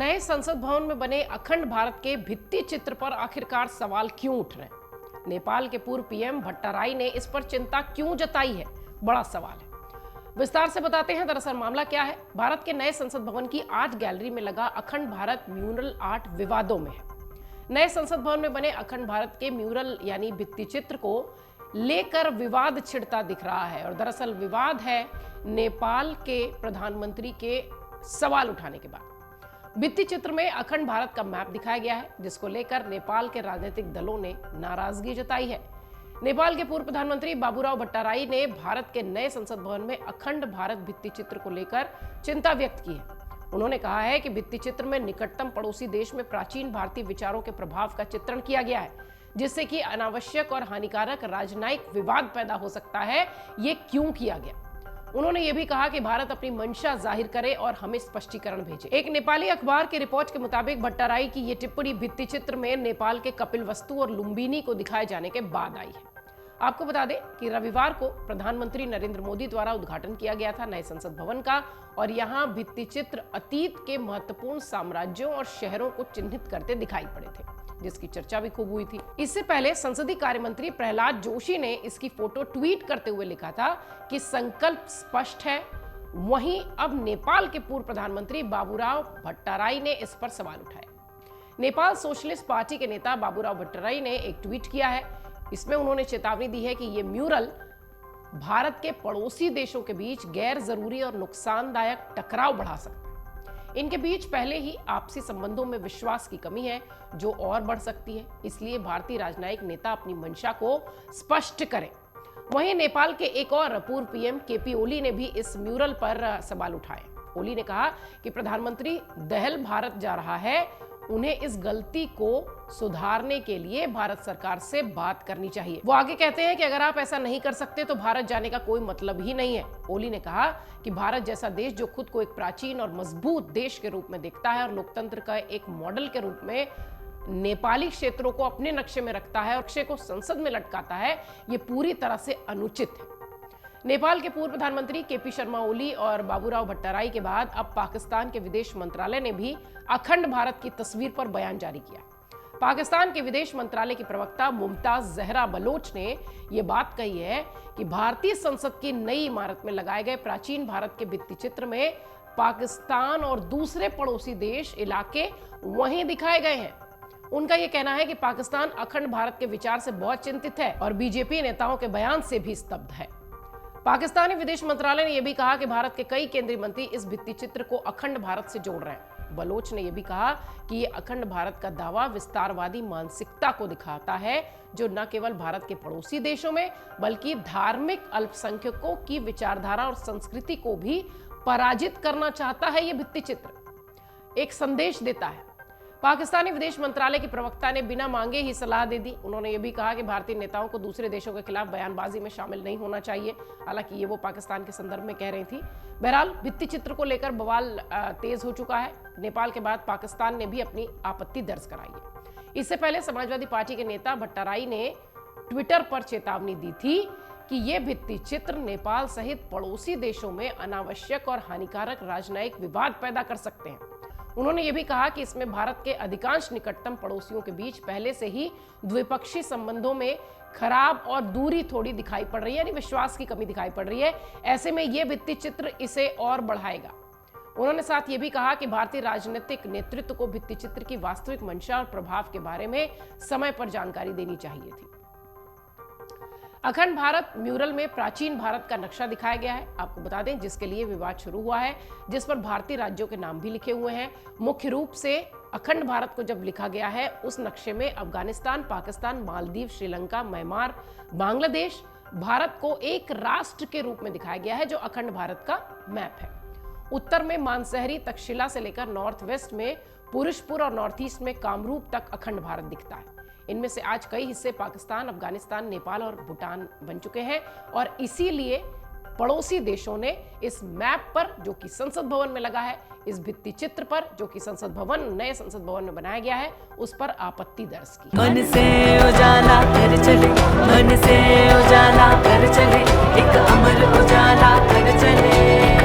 नए संसद भवन में बने अखंड भारत के भित्ति चित्र पर आखिरकार सवाल क्यों उठ रहे हैं? नेपाल के पूर्व पीएम भट्टाराई ने इस पर चिंता क्यों जताई है? बड़ा सवाल है। विस्तार से बताते हैं। दरअसल मामला क्या है? भारत के नए संसद भवन की आर्ट गैलरी में लगा अखंड भारत म्यूरल आर्ट विवादों में है। नए संसद भवन में बने अखंड भारत के म्यूरल यानी भित्ति चित्र को लेकर विवाद छिड़ता दिख रहा है। और दरअसल विवाद है नेपाल के प्रधानमंत्री के सवाल उठाने के बाद। भित्ति चित्र में अखंड भारत का मैप दिखाया गया है, जिसको लेकर नेपाल के राजनीतिक दलों ने नाराजगी जताई है। नेपाल के पूर्व प्रधानमंत्री बाबूराव भट्टाराई ने भारत के नए संसद भवन में अखंड भारत भित्ति चित्र को लेकर चिंता व्यक्त की है। उन्होंने कहा है कि भित्ति चित्र में निकटतम पड़ोसी देश में प्राचीन भारतीय विचारों के प्रभाव का चित्रण किया गया है, जिससे कि अनावश्यक और हानिकारक राजनयिक विवाद पैदा हो सकता है। ये क्यों किया गया? उन्होंने ये भी कहा कि भारत अपनी मंशा जाहिर करे और हमें स्पष्टीकरण भेजे। एक नेपाली अखबार की रिपोर्ट के मुताबिक भट्टाराई की ये टिप्पणी भित्ति चित्र में नेपाल के कपिलवस्तु और लुम्बिनी को दिखाए जाने के बाद आई है। आपको बता दें कि रविवार को प्रधानमंत्री नरेंद्र मोदी द्वारा उद्घाटन किया गया था नए संसद भवन का, और यहाँ भित्ति चित्र अतीत के महत्वपूर्ण साम्राज्यों और शहरों को चिन्हित करते दिखाई पड़े थे, जिसकी चर्चा भी खूब हुई थी। इससे पहले संसदीय कार्य मंत्री प्रहलाद जोशी ने इसकी फोटो ट्वीट करते हुए लिखा था कि संकल्प स्पष्ट है। वहीं अब नेपाल के पूर्व प्रधानमंत्री बाबूराव भट्टाराई ने इस पर सवाल उठाया। नेपाल सोशलिस्ट पार्टी के नेता बाबूराव भट्टाराई ने एक ट्वीट किया है। इसमें उन्होंने चेतावनी दी है कि ये म्यूरल भारत के पड़ोसी देशों के बीच गैर जरूरी और नुकसानदायक टकराव बढ़ा सकता है। इनके बीच पहले ही आपसी संबंधों में विश्वास की कमी है, जो और बढ़ सकती है। इसलिए भारतीय राजनयिक नेता अपनी मंशा को स्पष्ट करें। वहीं नेपाल के एक और पूर्व पीएम केपी ओली ने भी इस म्यूरल पर सवाल उठाए। ओली ने कहा कि प्रधानमंत्री दहल भारत जा रहा है, उन्हें इस गलती को सुधारने के लिए भारत सरकार से बात करनी चाहिए। वो आगे कहते हैं कि अगर आप ऐसा नहीं कर सकते तो भारत जाने का कोई मतलब ही नहीं है। ओली ने कहा कि भारत जैसा देश जो खुद को एक प्राचीन और मजबूत देश के रूप में देखता है और लोकतंत्र का एक मॉडल के रूप में नेपाली क्षेत्रों को अपने नक्शे में रखता है और नक्शे को संसद में लटकाता है, ये पूरी तरह से अनुचित है। नेपाल के पूर्व प्रधानमंत्री केपी शर्मा ओली और बाबूराव भट्टाराई के बाद अब पाकिस्तान के विदेश मंत्रालय ने भी अखंड भारत की तस्वीर पर बयान जारी किया। पाकिस्तान के विदेश मंत्रालय की प्रवक्ता मुमताज जहरा बलोच ने यह बात कही है कि भारतीय संसद की नई इमारत में लगाए गए प्राचीन भारत के भित्ति चित्र में पाकिस्तान और दूसरे पड़ोसी देश इलाके वहीं दिखाए गए हैं। उनका यह कहना है कि पाकिस्तान अखंड भारत के विचार से बहुत चिंतित है और बीजेपी नेताओं के बयान से भी स्तब्ध है। पाकिस्तानी विदेश मंत्रालय ने यह भी कहा कि भारत के कई केंद्रीय मंत्री इस भित्ति चित्र को अखंड भारत से जोड़ रहे हैं। बलोच ने यह भी कहा कि यह अखंड भारत का दावा विस्तारवादी मानसिकता को दिखाता है, जो न केवल भारत के पड़ोसी देशों में बल्कि धार्मिक अल्पसंख्यकों की विचारधारा और संस्कृति को भी पराजित करना चाहता है। यह भित्ति चित्र एक संदेश देता है। पाकिस्तानी विदेश मंत्रालय की प्रवक्ता ने बिना मांगे ही सलाह दे दी। उन्होंने ये भी कहा कि भारतीय नेताओं को दूसरे देशों के खिलाफ बयानबाजी में शामिल नहीं होना चाहिए। हालांकि ये वो पाकिस्तान के संदर्भ में कह रही थी। बहरहाल भित्ति चित्र को लेकर बवाल तेज हो चुका है। नेपाल के बाद पाकिस्तान ने भी अपनी आपत्ति दर्ज कराई है। इससे पहले समाजवादी पार्टी के नेता भट्टाराई ने ट्विटर पर चेतावनी दी थी कि ये भित्ति चित्र नेपाल सहित पड़ोसी देशों में अनावश्यक और हानिकारक राजनयिक विवाद पैदा कर सकते हैं। उन्होंने ये भी कहा कि इसमें भारत के अधिकांश निकटतम पड़ोसियों के बीच पहले से ही द्विपक्षीय संबंधों में खराब और दूरी थोड़ी दिखाई पड़ रही है, यानी विश्वास की कमी दिखाई पड़ रही है। ऐसे में ये भित्ति चित्र इसे और बढ़ाएगा। उन्होंने साथ ये भी कहा कि भारतीय राजनीतिक नेतृत्व को भित्ति चित्र की वास्तविक मंशा और प्रभाव के बारे में समय पर जानकारी देनी चाहिए थी। अखंड भारत म्यूरल में प्राचीन भारत का नक्शा दिखाया गया है, आपको बता दें, जिसके लिए विवाद शुरू हुआ है, जिस पर भारतीय राज्यों के नाम भी लिखे हुए हैं। मुख्य रूप से अखंड भारत को जब लिखा गया है, उस नक्शे में अफगानिस्तान, पाकिस्तान, मालदीव, श्रीलंका, म्यांमार, बांग्लादेश, भारत को एक राष्ट्र के रूप में दिखाया गया है, जो अखंड भारत का मैप है। उत्तर में मानसहरी तक्षशिला से लेकर नॉर्थ वेस्ट में पुरुषपुर और नॉर्थ ईस्ट में कामरूप तक अखंड भारत दिखता है। इनमें से आज कई हिस्से पाकिस्तान, अफगानिस्तान, नेपाल और भूटान बन चुके हैं, और इसीलिए पड़ोसी देशों ने इस मैप पर, जो कि संसद भवन में लगा है, इस भित्ति चित्र पर, जो कि नए संसद भवन में बनाया गया है, उस पर आपत्ति दर्ज की। मन से उजाला कर चले, मन से उजाला कर चले, एक अमर उजाला कर चले।